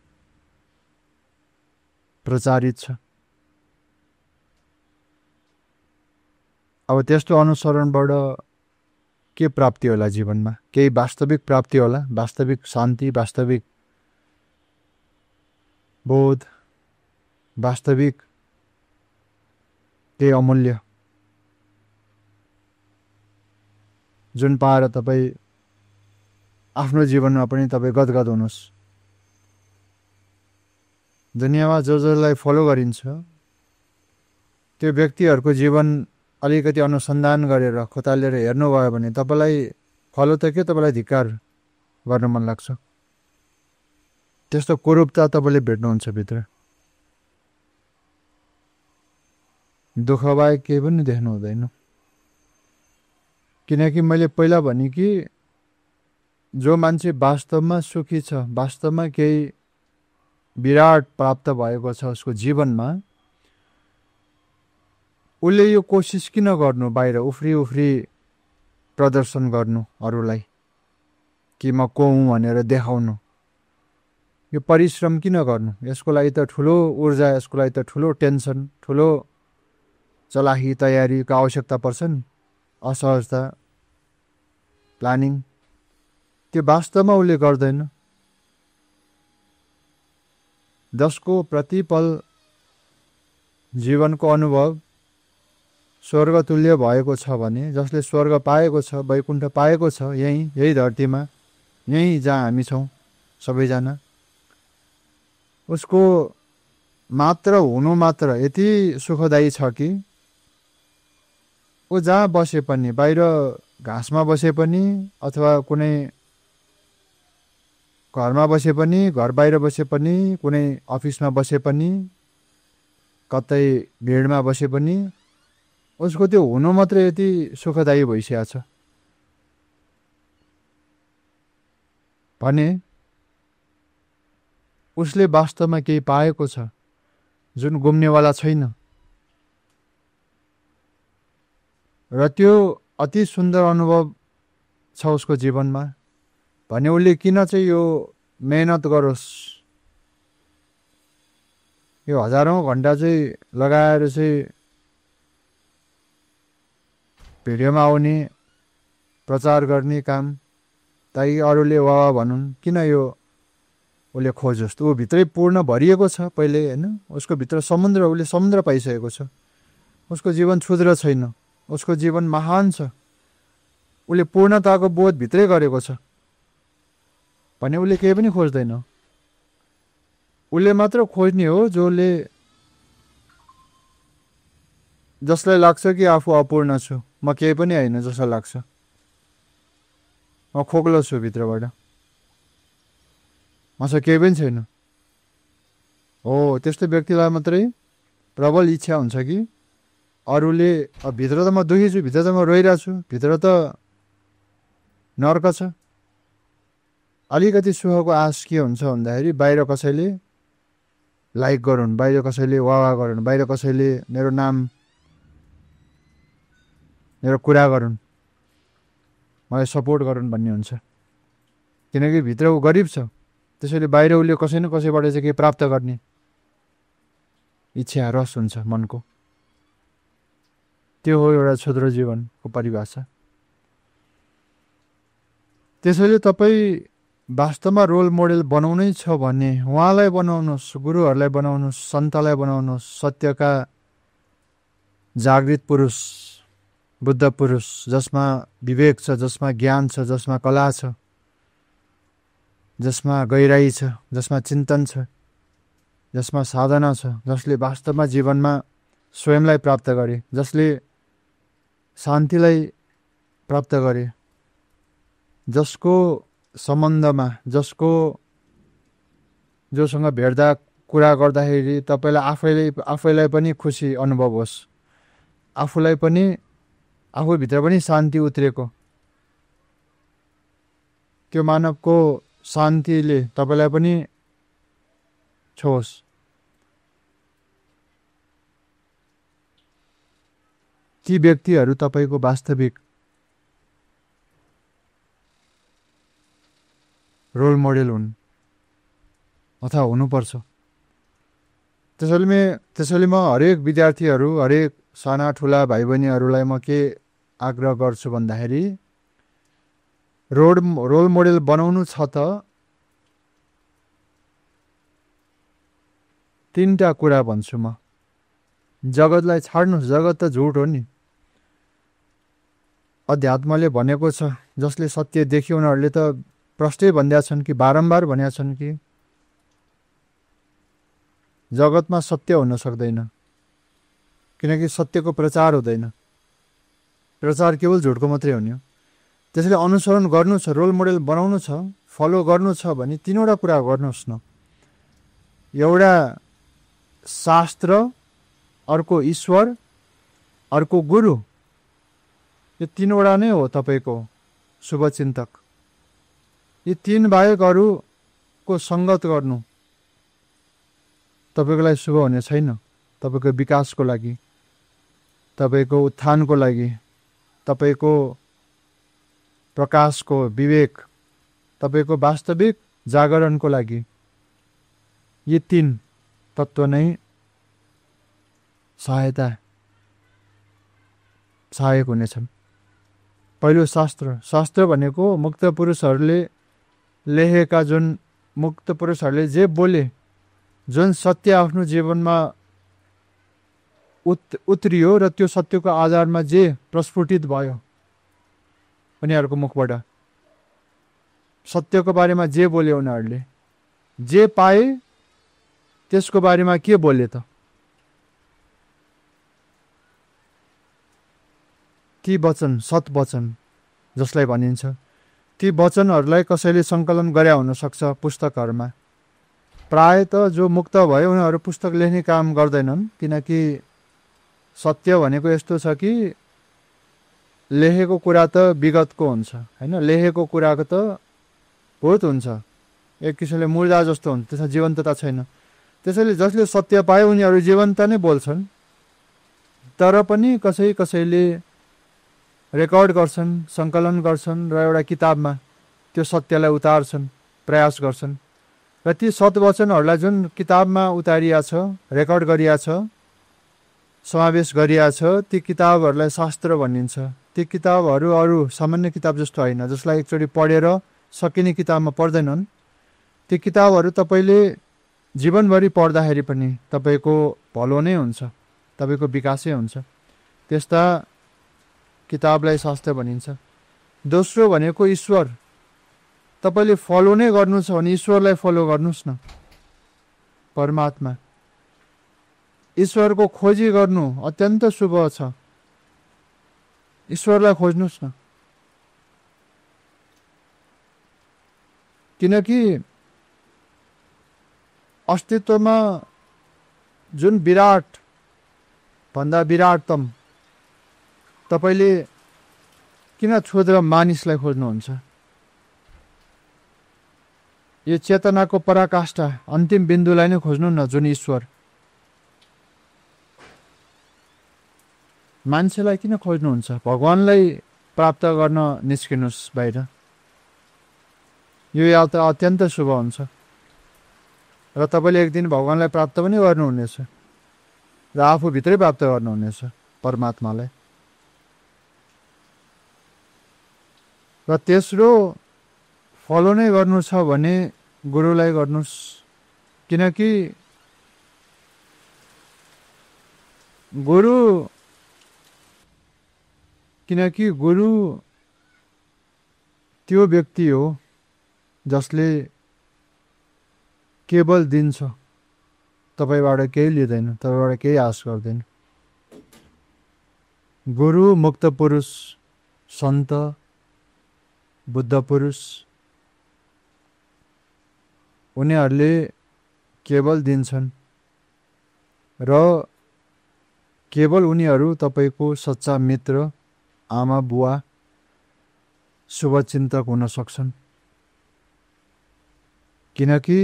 प्रचारित छ। अब त्यस्तो अनुसरणबाट के प्राप्ति होला जीवनमा? केही वास्तविक प्राप्ति होला, वास्तविक शान्ति, वास्तविक बोध, वास्तविक केही अमूल्य जुन पाएर तपाईँ आफ्नो जीवनमा पनि तपाईँ गदगद हुनुहोस्। दुनियाँमा जसलाई फलो गरिन्छ त्यो व्यक्तिहरूको जीवन अलिकति अनुसन्धान गरेर खोतालेर हेर्नुभयो भने तपाईँलाई फलो त के, तपाईँलाई धिक्कार गर्न मन लाग्छ। त्यस्तो कुरूपता तपाईँले भेट्नुहुन्छ भित्र। दुःख बाहेक केही पनि देख्नु हुँदैन। किनकि मैले पहिला भने कि जो मान्छे वास्तवमा सुखी छ, वास्तवमा केही विराट प्राप्त भएको छ उसको जीवनमा, उसले यो कोसिस किन गर्नु बाहिर उफ्री उफ्री प्रदर्शन गर्नु अरूलाई कि म को हुँ भनेर देखाउनु? यो परिश्रम किन गर्नु? यसको लागि त ठुलो ऊर्जा, यसको लागि त ठुलो टेन्सन, ठुलो चलाखी तयारीको आवश्यकता पर्छ नि। असहजता, प्लानिङ, त्यो वास्तवमा उसले गर्दैन। जसको प्रतिपल जीवनको अनुभव स्वर्ग तुल्य भएको छ भने, जसले स्वर्ग पाएको छ, वैकुण्ठ पाएको छ यही धरतीमा, यही जहाँ हामी छौँ सबैजना, उसको मात्र हुनु मात्र यति सुखदायी छ कि ऊ जहाँ बसे पनि, बाहिर घाँसमा बसे पनि अथवा कुनै घरमा बसे पनि, घर बाहिर बसे पनि, कुनै अफिसमा बसे पनि, कतै भिडमा बसे पनि उसको त्यो हुनु मात्र यति सुखदायी भइसकेको छ भने उसले वास्तवमा केही पाएको छ जुन गुम्नेवाला छैन। र त्यो अति सुन्दर अनुभव छ उसको जीवनमा भने उसले किन चाहिँ यो मेहनत गरोस्, यो हजारौं घण्टा चाहिँ लगाएर चाहिँ भिडियोमा आउने, प्रचार गर्ने काम ताकि अरूले वाह भनुन्, किन यो उसले खोजोस्। ऊ भित्रै पूर्ण भरिएको छ पहिले हैन, उसको भित्र समुद्र, उसले समुद्र पाइसकेको छ। उसको जीवन क्षुद्र छैन, उसको जीवन महान छ। उसले पूर्णताको बोध भित्रै गरेको छ भने उसले केही पनि खोज्दैन। उसले मात्र खोज्ने हो जसलाई लाग्छ कि आफू अपूर्ण छु, म केही पनि होइन जस्तो लाग्छ, म खोक्लो छु भित्रबाट, मसँग केही पनि छैन। हो, त्यस्तो व्यक्तिलाई मात्रै प्रबल इच्छा हुन्छ कि अरूले भित्र त म दुखी छु, भित्र त म रोइरहेको छु, भित्र त नर्क छ। अलिकति सुखको आश के हुन्छ भन्दाखेरि बाहिर कसैले लाइक गरून्, बाहिर कसैले वाह गरून्, बाहिर कसैले मेरो नाम, मेरो कुरा गरून्, मलाई सपोर्ट गरून् भन्ने हुन्छ। किनकि भित्र ऊ गरिब छ, त्यसैले बाहिर उसले कसै न कसैबाट चाहिँ केही प्राप्त गर्ने इच्छा, रस हुन्छ मनको। त्यो हो एउटा क्षुद्र जीवनको परिभाषा। त्यसैले तपाईँ वास्तवमा रोल मोडेल बनाउनै छ भने उहाँलाई बनाउनुहोस्, गुरुहरूलाई बनाउनुहोस्, सन्तलाई बनाउनुहोस्, सत्यका जागृत पुरुष, बुद्ध पुरुष जसमा विवेक छ, जसमा ज्ञान छ, जसमा कला छ, जसमा गहिराई छ, जसमा चिन्तन छ, जसमा साधना छ, जसले वास्तवमा जीवनमा स्वयंलाई प्राप्त गरे, जसले शान्तिलाई प्राप्त गरे, जसको सम्बन्धमा, जोसँग भेट्दा कुरा गर्दाखेरि तपाईँलाई आफैलाई पनि खुसी अनुभव होस्, आफूलाई पनि, आफूभित्र पनि शान्ति उत्रेको, त्यो मानवको शान्तिले तपाईँलाई पनि छोस्। ती व्यक्तिहरू तपाईँको वास्तविक रोल मोडेल हुन् अथवा हुनुपर्छ। त्यसैले म हरेक विद्यार्थीहरू, हरेक साना ठुला भाइ बहिनीहरूलाई म के आग्रह गर्छु भन्दाखेरि रोल मोडेल बनाउनु छ त तीनटा कुरा भन्छु म। जगतलाई छाड्नुहोस्, जगत त झुट हो नि। अध्यात्मले भनेको छ, जसले सत्य देख्यो उनीहरूले त प्रष्टै भन्दा छन् कि बारम्बार भन्या छन् कि जगतमा सत्य हुन सक्दैन, किनकि सत्यको प्रचार हुँदैन, प्रचार केवल झुटको मात्रै हुने हो। त्यसैले अनुसरण गर्नु छ, रोल मोडेल बनाउनु छ, फलो गर्नु छ भने तीनवटा कुरा गर्नुहोस् न। एउटा शास्त्र, अर्को ईश्वर, अर्को गुरु। यो तीनवटा नै हो तपाईँको शुभचिन्तक। यी तीन बाहेक अरूको सङ्गत गर्नु तपाईँको लागि शुभ हुने छैन। तपाईँको विकासको लागि, तपाईँको उत्थानको लागि, तपाईँको प्रकाशको, विवेक, तपाईँको वास्तविक जागरणको लागि यी तीन तत्त्व नै सहायक हुनेछन्। पहिलो शास्त्र भनेको मुक्त पुरुषहरूले लेखेका, जुन मुक्त पुरुषहरूले जे बोले, जुन सत्य आफ्नो जीवनमा उत्रियो र त्यो सत्यको आधारमा जे प्रस्फुटित भयो उनीहरूको मुखबाट, सत्यको बारेमा जे बोले, उनीहरूले जे पाए त्यसको बारेमा के बोले त? ती वचन, सत्वचन जसलाई भनिन्छ, ती वचनहरूलाई कसैले सङ्कलन गरे हुन सक्छ पुस्तकहरूमा। प्राय त जो मुक्त भयो उनीहरू पुस्तक लेख्ने काम गर्दैनन्, किनकि सत्य भनेको यस्तो छ कि लेखेको कुरा त विगतको हुन्छ हैन, लेखेको कुराको त भूत हुन्छ, एक किसिमले मुर्दा जस्तो हुन्छ, त्यसमा जीवन्तता छैन। त्यसैले जसले सत्य पाए उनीहरू जीवन्त नै बोल्छन्, तर पनि कसैले रेकर्ड गर्छन्, सङ्कलन गर्छन् र एउटा किताबमा त्यो सत्यलाई उतार्छन्, प्रयास गर्छन्। र ती सत्वचनहरूलाई जुन किताबमा उतारिया छ, रेकर्ड गरिया छ, समावेश गरिया छ, ती किताबहरूलाई शास्त्र भनिन्छ। ती किताबहरू अरू सामान्य किताब जस्तो होइन, जसलाई एकचोटि पढेर सकिने किताबमा पढ्दैनन्। ती किताबहरू तपाईँले जीवनभरि पढ्दाखेरि पनि तपाईँको भलो नै हुन्छ, तपाईँको विकासै हुन्छ। त्यस्ता किताबलाई शास्त्र भनिन्छ। दोस्रो भनेको ईश्वर। तपाईँले फलो नै गर्नु छ भने ईश्वरलाई फलो गर्नुहोस् न, परमात्मा। ईश्वरको खोजी गर्नु अत्यन्त शुभ छ, ईश्वरलाई खोज्नुहोस् न। किनकि अस्तित्वमा जुन विराट भन्दा विराटतम तपाईँले किन क्षुद्र मानिसलाई खोज्नुहुन्छ? यो चेतनाको पराकाष्ठा अन्तिम बिन्दुलाई नै खोज्नु न, जुन ईश्वर। मान्छेलाई किन खोज्नुहुन्छ? भगवानलाई प्राप्त गर्न निस्किनुहोस् बाहिर। यो यात्रा अत्यन्त शुभ हुन्छ र तपाईँले एक दिन भगवानलाई प्राप्त पनि गर्नुहुनेछ र आफूभित्रै प्राप्त गर्नुहुनेछ परमात्मालाई। र तेस्रो, फलो नै गर्नु छ भने गुरुलाई गर्नुहोस्, किनकि गुरु त्यो व्यक्ति हो जसले केवल दिन्छ, तपाईँबाट केही लिँदैन, तपाईँबाट केही आश गर्दैन। गुरु, मुक्त पुरुष, सन्त, बुद्ध पुरुष, उनीहरूले केवल दिन्छन् र केवल उनीहरू तपाईँको सच्चा मित्र, आमा बुवा, शुभचिन्तक हुन सक्छन्। किनकि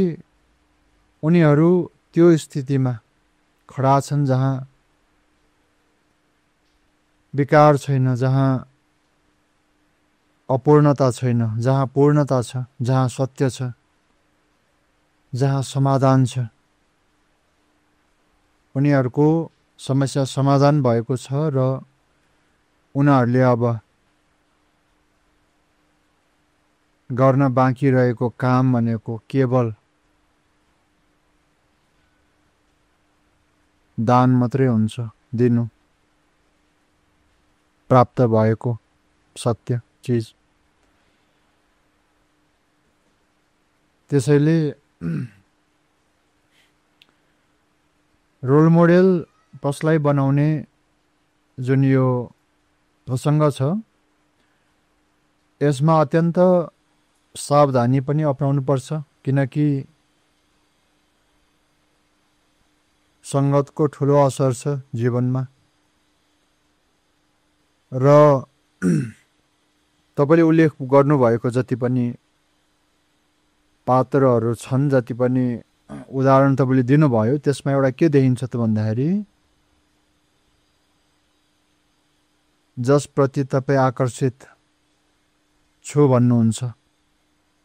उनीहरू त्यो स्थितिमा खडा छन् जहाँ विकार छैन, जहाँ अपूर्णता छैन, जहाँ पूर्णता छ, जहाँ सत्य छ, जहाँ समाधान छ। उनीहरूको समस्या समाधान भएको छ र उनीहरूले अब गर्न बाँकी रहेको काम भनेको केवल दान मात्रै हुन्छ, दिनु प्राप्त भएको सत्य चिज। त्यसैले रोल मोडेल कसलाई बनाउने जुन यो प्रसङ्ग छ, यसमा अत्यन्त सावधानी पनि अपनाउनु पर्छ। किनकि सङ्गतको ठुलो असर छ जीवनमा र तपाईँले उल्लेख गर्नुभएको जति पनि पात्रहरू छन्, जति पनि उदाहरण तपाईँले दिनुभयो, त्यसमा एउटा के देखिन्छ त भन्दाखेरि जसप्रति तपाईँ आकर्षित छु भन्नुहुन्छ,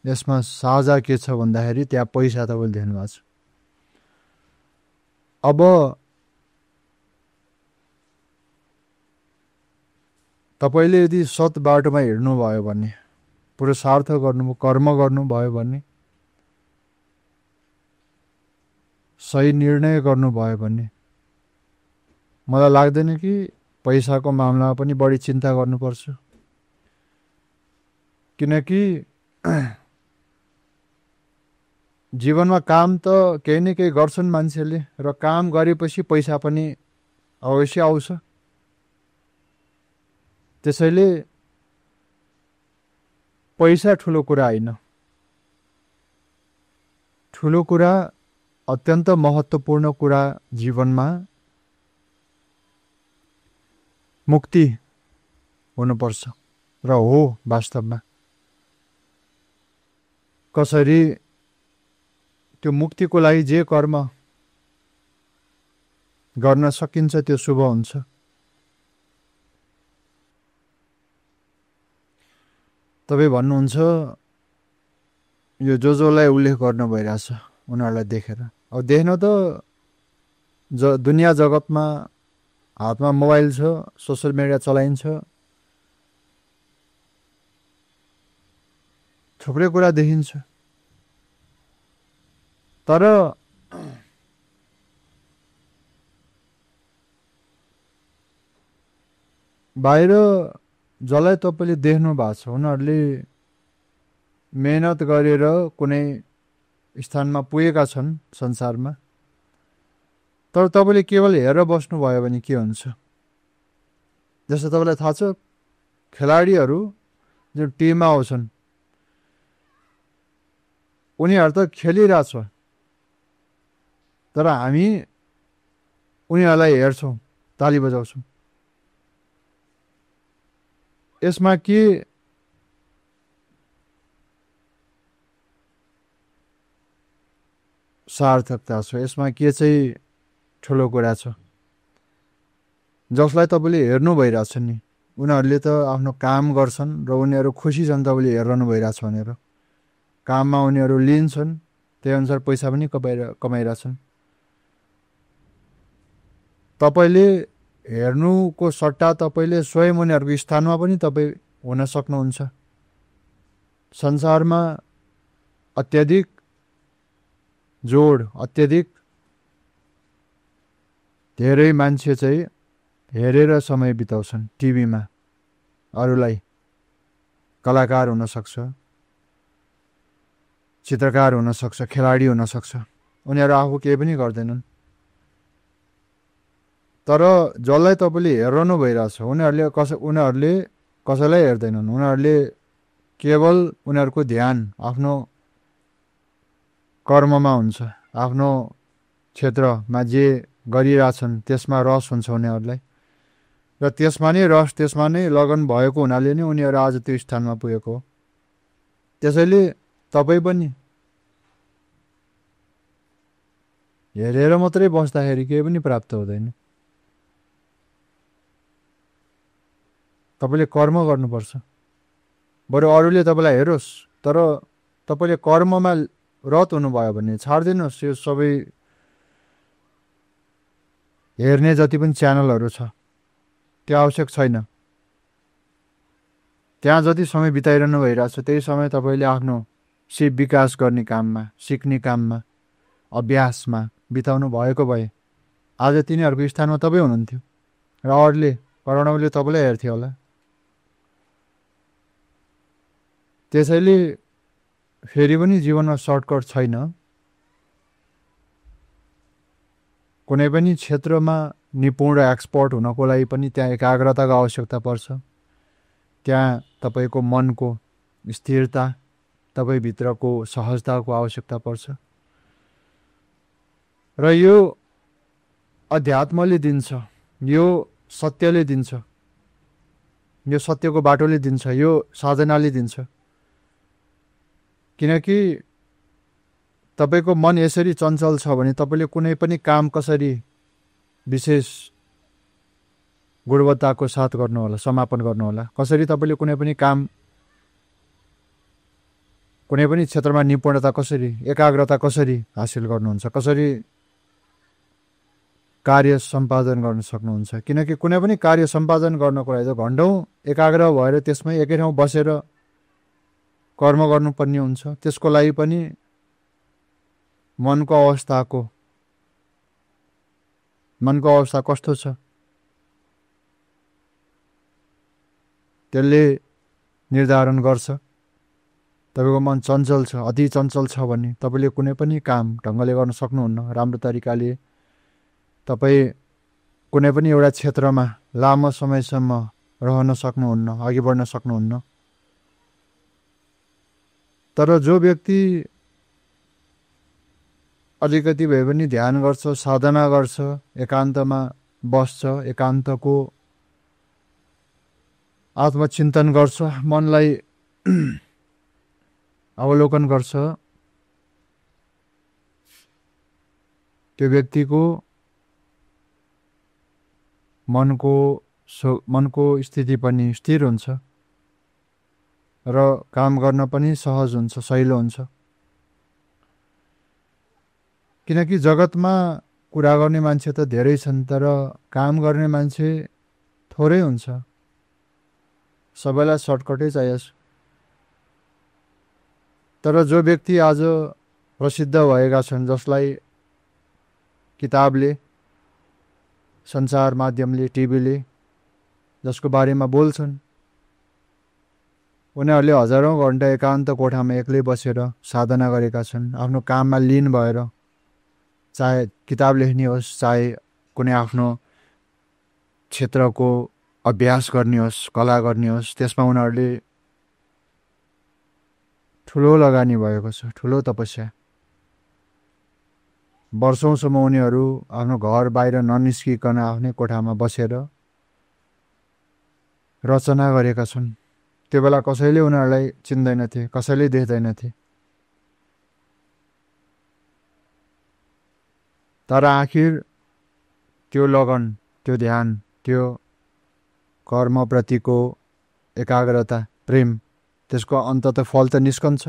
यसमा साझा के छ भन्दाखेरि त्यहाँ पैसा तपाईँले देख्नु भएको छ। अब तपाईँले यदि सत् बाटोमा हिँड्नुभयो भने, पुरुषार्थ गर्नुभयो, कर्म गर्नुभयो भने, सही निर्णय गर्नुभयो भने, मलाई लाग्दैन कि पैसाको मामलामा पनि बढी चिन्ता गर्नुपर्छ। किनकि जीवनमा काम त केही न केही गर्छन् मान्छेले र काम गरेपछि पैसा पनि अवश्य आउँछ। त्यसैले पैसा ठुलो कुरा होइन। ठुलो कुरा, अत्यन्त महत्त्वपूर्ण कुरा जीवनमा मुक्ति हुनुपर्छ र हो वास्तवमा। कसरी त्यो मुक्तिको लागि जे कर्म गर्न सकिन्छ त्यो शुभ हुन्छ। तपाईँ भन्नुहुन्छ यो जसलाई उल्लेख गर्नु भइरहेछ उनीहरूलाई देखेर। अब देख्न त दुनियाँ जगतमा हातमा मोबाइल छ, सोसियल मिडिया चलाइन्छ, थुप्रै कुरा देखिन्छ। तर बाहिर जसलाई तपाईँले देख्नु भएको छ उनीहरूले मेहनत गरेर कुनै स्थानमा पुगेका छन् संसारमा। तर तपाईँले केवल हेरेर बस्नुभयो भने के हुन्छ? जस्तो तपाईँलाई थाहा छ खेलाडीहरू जुन टिममा आउँछन् उनीहरू त खेलिरहेछ, तर हामी उनीहरूलाई हेर्छौँ, ताली बजाउँछौँ। यसमा के सार्थकता छ? यसमा के चाहिँ ठुलो कुरा छ? जसलाई तपाईँले हेर्नु भइरहेछ नि उनीहरूले त आफ्नो काम गर्छन् र उनीहरू खुसी छन् तपाईँले हेरिरहनु भइरहेछ भनेर। काममा उनीहरू लिन्छन्, त्यही अनुसार पैसा पनि कमाइरहेछन्। तपाईँले हेर्नुको सट्टा तपाईँले स्वयं उनीहरूको स्थानमा पनि तपाईँ हुन सक्नुहुन्छ। संसारमा अत्यधिक जोड, अत्यधिक धेरै मान्छे चाहिँ हेरेर समय बिताउँछन् टिभीमा। अरूलाई कलाकार हुन सक्छ, चित्रकार हुन सक्छ, खेलाडी हुन सक्छ, उनीहरू आफू केही पनि गर्दैनन्। तर जसलाई तपाईँले हेर्नु भइरहेछ उनीहरूले कसैलाई हेर्दैनन्। उनीहरूले केवल उनीहरूको ध्यान आफ्नो कर्ममा हुन्छ, आफ्नो क्षेत्रमा जे गरिरहेछन् त्यसमा रस हुन्छ उनीहरूलाई र त्यसमा नै रस, त्यसमा नै लगन भएको हुनाले नै उनीहरू आज त्यो स्थानमा पुगेको हो। त्यसैले तपाईँ पनि हेरेर मात्रै बस्दाखेरि केही पनि प्राप्त हुँदैन। तपाईँले कर्म गर्नुपर्छ। बरु अरूले तपाईँलाई हेरोस्, तर तपाईँले कर्ममा रत हुनुभयो भने छाड्दिनुहोस्। यो सबै हेर्ने जति पनि च्यानलहरू छ त्यो आवश्यक छैन। त्यहाँ जति समय बिताइरहनु भइरहेछ त्यही समय तपाईँले आफ्नो सिप विकास गर्ने काममा, सिक्ने काममा, अभ्यासमा बिताउनु भएको भए आज तिनीहरूको स्थानमा तपाईँ हुनुहुन्थ्यो र अरूले करोडौँले तपाईँलाई हेर्थ्यो होला। त्यसैले फेरि पनि जीवनमा सर्टकट छैन। कुनै पनि क्षेत्रमा निपुण र एक्सपर्ट हुनको लागि पनि त्यहाँ एकाग्रताको आवश्यकता पर्छ। त्यहाँ तपाईँको मनको स्थिरता, तपाईँभित्रको सहजताको आवश्यकता पर्छ। र यो अध्यात्मले दिन्छ, यो सत्यले दिन्छ, यो सत्यको बाटोले दिन्छ, यो साधनाले दिन्छ। किनकि तपाईँको मन यसरी चञ्चल छ भने तपाईँले कुनै पनि काम कसरी विशेष गुणवत्ताको साथ गर्नुहोला, समापन गर्नुहोला, कसरी तपाईँले कुनै पनि काम, कुनै पनि क्षेत्रमा निपुणता कसरी, एकाग्रता कसरी हासिल गर्नुहुन्छ, कसरी कार्य सम्पादन गर्न सक्नुहुन्छ। किनकि कुनै पनि कार्य सम्पादन गर्नको लागि त घन्टौँ एकाग्र भएर त्यसमै एकै ठाउँ बसेर कर्म गर्नुपर्ने हुन्छ। त्यसको लागि पनि मनको अवस्था कस्तो छ त्यसले निर्धारण गर्छ। तपाईँको मन चञ्चल छ, अति चञ्चल छ भने तपाईँले कुनै पनि काम ढङ्गले गर्न सक्नुहुन्न। राम्रो तरिकाले तपाईँ कुनै पनि एउटा क्षेत्रमा लामो समयसम्म रहन सक्नुहुन्न, अघि बढ्न सक्नुहुन्न। तर जो व्यक्ति अलिकति भए पनि ध्यान गर्छ, साधना गर्छ, एकान्तमा बस्छ, एकान्तको आत्मचिन्तन गर्छ, मनलाई अवलोकन गर्छ, त्यो व्यक्तिको मनको स्थिति पनि स्थिर हुन्छ र काम गर्न पनि सहज हुन्छ, सहिलो हुन्छ। किनकि जगतमा कुरा गर्ने मान्छे त धेरै छन्, तर काम गर्ने मान्छे थोरै हुन्छ। सबैलाई सर्टकटै चाहिएको छ। तर जो व्यक्ति आज प्रसिद्ध भएका छन्, जसलाई किताबले, सञ्चार माध्यमले, टिभीले जसको बारेमा बोल्छन्, उनीहरूले हजारौँ घन्टा एकान्त कोठामा एक्लै बसेर साधना गरेका छन्, आफ्नो काममा लीन भएर, चाहे किताब लेख्ने होस्, चाहे कुनै आफ्नो क्षेत्रको अभ्यास गर्ने होस्, कला गर्ने होस्, त्यसमा उनीहरूले ठुलो लगानी भएको छ, ठुलो तपस्या। वर्षौंसम्म उनीहरू आफ्नो घर बाहिर ननिस्किकन आफ्नै कोठामा बसेर रचना गरेका छन्। त्यो बेला कसैले उनीहरूलाई चिन्दैनथे, कसैले देख्दैनथे। तर आखिर त्यो लगन, त्यो ध्यान, त्यो कर्मप्रतिको एकाग्रता, प्रेम, त्यसको अन्तत फल त निस्कन्छ।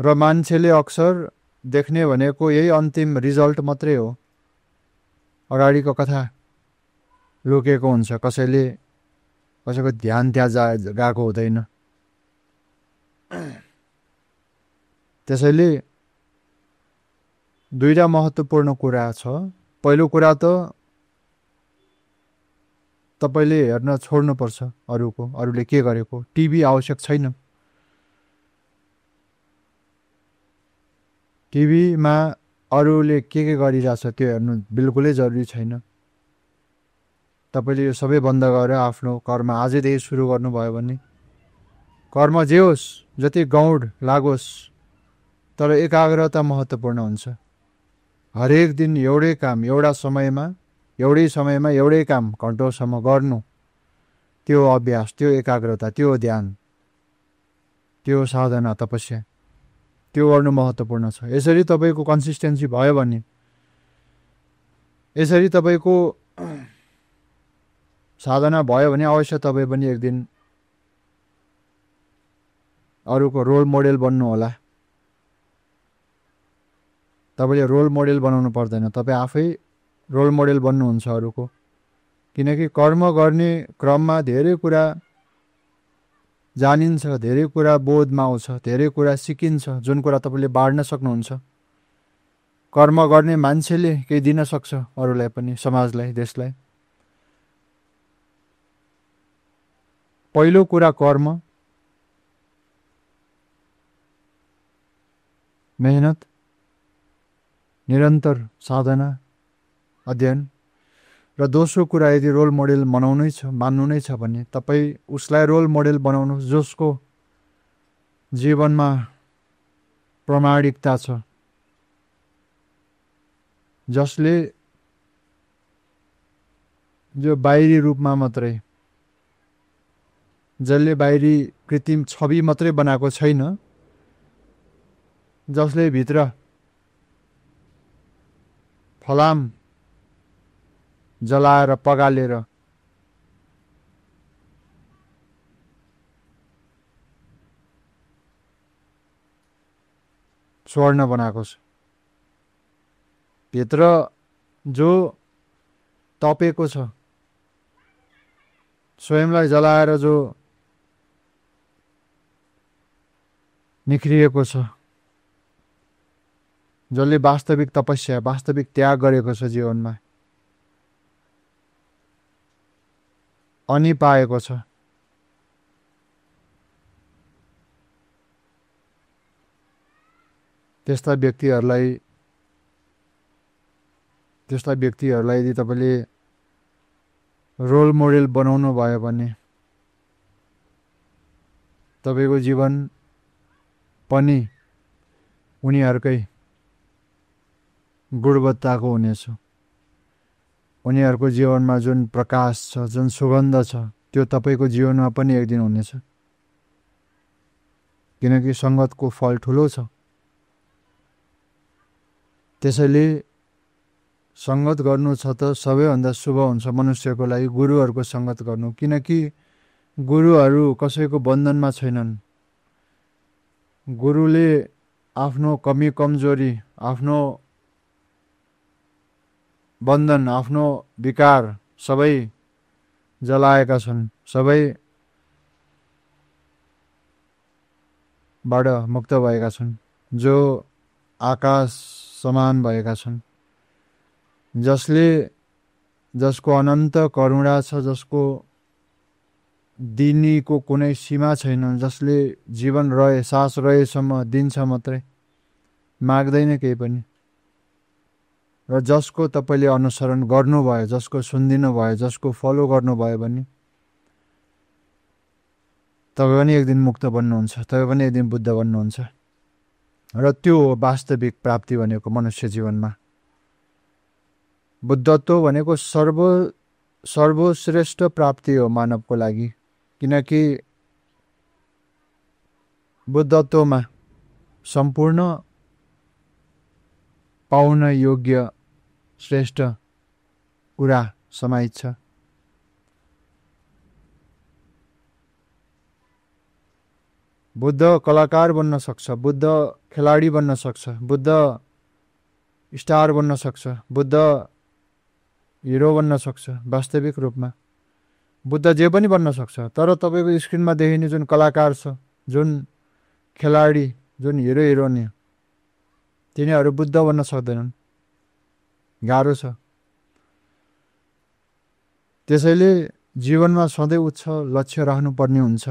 र मान्छेले अक्सर देख्ने भनेको यही अन्तिम रिजल्ट मात्रै हो। अगाडिको कथा लुकेको हुन्छ, कसैको ध्यान त्यहाँ गएको हुँदैन। त्यसैले दुईटा महत्त्वपूर्ण कुरा छ। पहिलो कुरा त तपाईले हेर्न छोड्नुपर्छ अरूले के गरेको। टिभी आवश्यक छैन। टिभीमा अरूले के गरिरहेछ त्यो हेर्नु बिल्कुलै जरुरी छैन। तपाईले यो सबै बन्द गरेर आफ्नो कर्म आजैदेखि सुरु गर्नुभयो भने, कर्म जे होस्, जति गौड लागोस्, तर एकाग्रता महत्त्वपूर्ण हुन्छ। हरेक दिन एउटै काम एउटै समयमा एउटै काम घण्टौसम्म गर्नु, त्यो अभ्यास, त्यो एकाग्रता, त्यो ध्यान, त्यो साधना, तपस्या, त्यो गर्नु महत्त्वपूर्ण छ। यसरी तपाईको कन्सिस्टेन्सी भयो भने, यसरी तपाईको साधना भयो भने अवश्य तपाईँ पनि एक दिन अरूको रोल मोडेल बन्नु होला। तपाईले रोल मोडेल बनाउनु पर्दैन, तपाईँ आफै रोल मोडेल बन्नुहुन्छ अरूको। किनकि कर्म गर्ने क्रममा धेरै कुरा जानिन्छ, धेरै कुरा बोधमा आउँछ, धेरै कुरा सिकिन्छ, जुन कुरा तपाईले बाँड्न सक्नुहुन्छ। कर्म गर्ने मान्छेले केही दिन सक्छ अरूलाई पनि, समाजलाई, देशलाई। पहिलो कुरा कर्म, मेहनत, निरन्तर साधना, अध्ययन। र दोस्रो कुरा, यदि रोल मोडेल मान्नु नै छ भने तपाईँ उसलाई रोल मोडेल बनाउनु जसको जीवनमा प्रामाणिकता छ, जसले जो बाहिरी रूपमा मात्रै, जसले बाहिरी कृत्रिम छवि मात्रै बनाएको छैन, जसले भित्र फलाम जलाएर पगालेर स्वर्ण बनाएको छ, भित्र जो तपेको छ, स्वयंलाई जलाएर जो निखरिएको छ, जसले वास्तविक तपस्या, वास्तविक त्याग गरेको छ जीवनमा, अनि पाएको छ, त्यस्ता व्यक्तिहरूलाई यदि तपाईँले रोल मोडेल बनाउनु भयो भने तपाईँको जीवन पनि उनीहरूकै गुणवत्ताको हुनेछ। उनीहरूको जीवनमा जुन प्रकाश छ, जुन सुगन्ध छ, त्यो तपाईँको जीवनमा पनि एक दिन हुनेछ, किनकि सङ्गतको फल ठुलो छ। त्यसैले सङ्गत गर्नु छ त सबैभन्दा शुभ हुन्छ मनुष्यको लागि गुरुहरूको सङ्गत गर्नु, किनकि गुरुहरू कसैको बन्धनमा छैनन्। गुरुले आफ्नो कमी कमजोरी, आफ्नो बन्धन, आफ्नो विकार सबै जलाएका छन्, सबैबाट मुक्त भएका छन्, जो आकाश समान भएका छन्, जसको अनन्त करुणा छ, जसको दिनीको कुनै सीमा छैन, जसले जीवन रहे, सास रहेसम्म दिन्छ मात्रै, माग्दैन केही पनि, र जसको तपाईँले अनुसरण गर्नुभयो, जसको सुनिदिनु भयो, जसको फलो गर्नुभयो भने तपाईँ पनि एक दिन मुक्त बन्नुहुन्छ, तपाईँ पनि एक दिन बुद्ध बन्नुहुन्छ। र त्यो हो वास्तविक प्राप्ति भनेको मनुष्य जीवनमा। बुद्धत्व भनेको सर्वश्रेष्ठ प्राप्ति हो मानवको लागि, किनकि बुद्धत्वमा सम्पूर्ण पाउन योग्य श्रेष्ठ कुरा समाहित छ। बुद्ध कलाकार बन्न सक्छ, बुद्ध खेलाडी बन्न सक्छ, बुद्ध स्टार बन्न सक्छ, बुद्ध हिरो बन्न सक्छ। वास्तविक रूपमा बुद्ध जे पनि बन्न सक्छ, तर तपाईँको स्क्रिनमा देखिने जुन कलाकार छ, जुन खेलाडी, जुन हिरो हिरोइनी, तिनीहरू बुद्ध बन्न सक्दैनन्, गाह्रो छ। त्यसैले जीवनमा सधैँ उच्च लक्ष्य राख्नुपर्ने हुन्छ।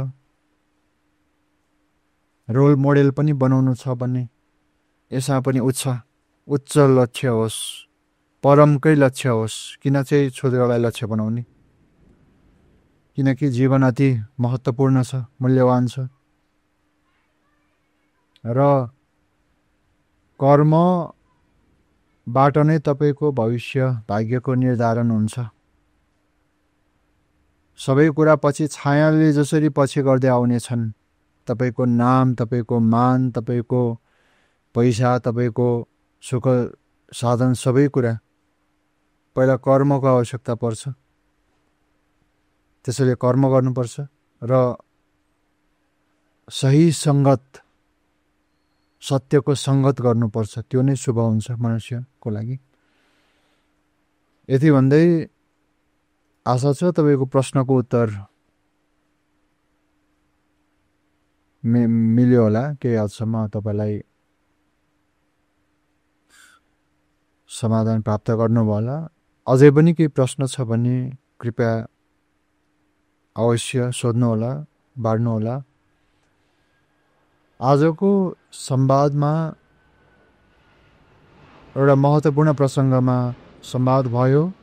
रोल मोडेल पनि बनाउनु छ भने यसमा पनि उच्च लक्ष्य होस्, परमकै लक्ष्य होस्। किन चाहिँ छोरीलाई लक्ष्य बनाउने? किनकि जीवन अति महत्त्वपूर्ण छ, मूल्यवान छ, र कर्मबाट नै तपाईँको भविष्य भाग्यको निर्धारण हुन्छ। सबै कुरा पछि छायाले जसरी पछि गर्दै आउनेछन्, तपाईँको नाम, तपाईँको मान, तपाईँको पैसा, तपाईँको सुख साधन, सबै कुरा पहिला कर्मको आवश्यकता पर्छ। त्यसैले कर्म गर्नुपर्छ र सही सङ्गत, सत्यको सङ्गत गर्नुपर्छ। त्यो नै शुभ हुन्छ मनुष्यको लागि। यति भन्दै आशा छ तपाईँको प्रश्नको उत्तर मिल्यो होला, केही हदसम्म तपाईँलाई समाधान प्राप्त गर्नुभयो होला। अझै पनि केही प्रश्न छ भने कृपया अवश्य सोध्नुहोला, बाँड्नुहोला। आजको संवादमा एउटा महत्त्वपूर्ण प्रसङ्गमा संवाद भयो,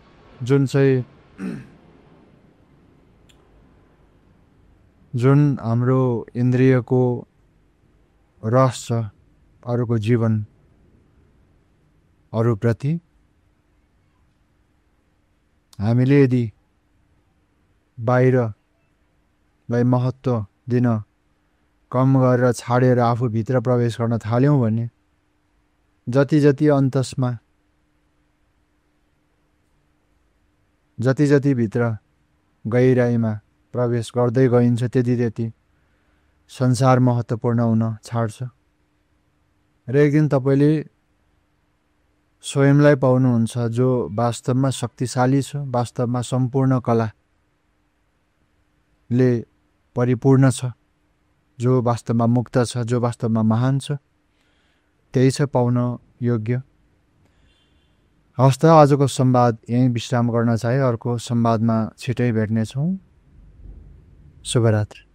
जुन हाम्रो इन्द्रियको रस छ, अरूको जीवन, अरूप्रति हामीले यदि बाहिरलाई महत्त्व दिन कम गरेर छाडेर आफूभित्र प्रवेश गर्न थाल्यौँ भने जति अन्तस्मा, जति भित्र गहिराइमा प्रवेश गर्दै गइन्छ, त्यति संसार महत्त्वपूर्ण हुन छाड्छ। र एक दिन तपाईँले स्वयंलाई पाउनुहुन्छ जो वास्तवमा शक्तिशाली छ, वास्तवमा सम्पूर्ण कलाले परिपूर्ण छ, जो वास्तवमा मुक्त छ, जो वास्तवमा महान छ। त्यही छ पाउन योग्य। हवस् त, आजको संवाद यहीँ विश्राम गर्न चाहे। अर्को संवादमा छिटै भेट्नेछौँ। शुभरात्री।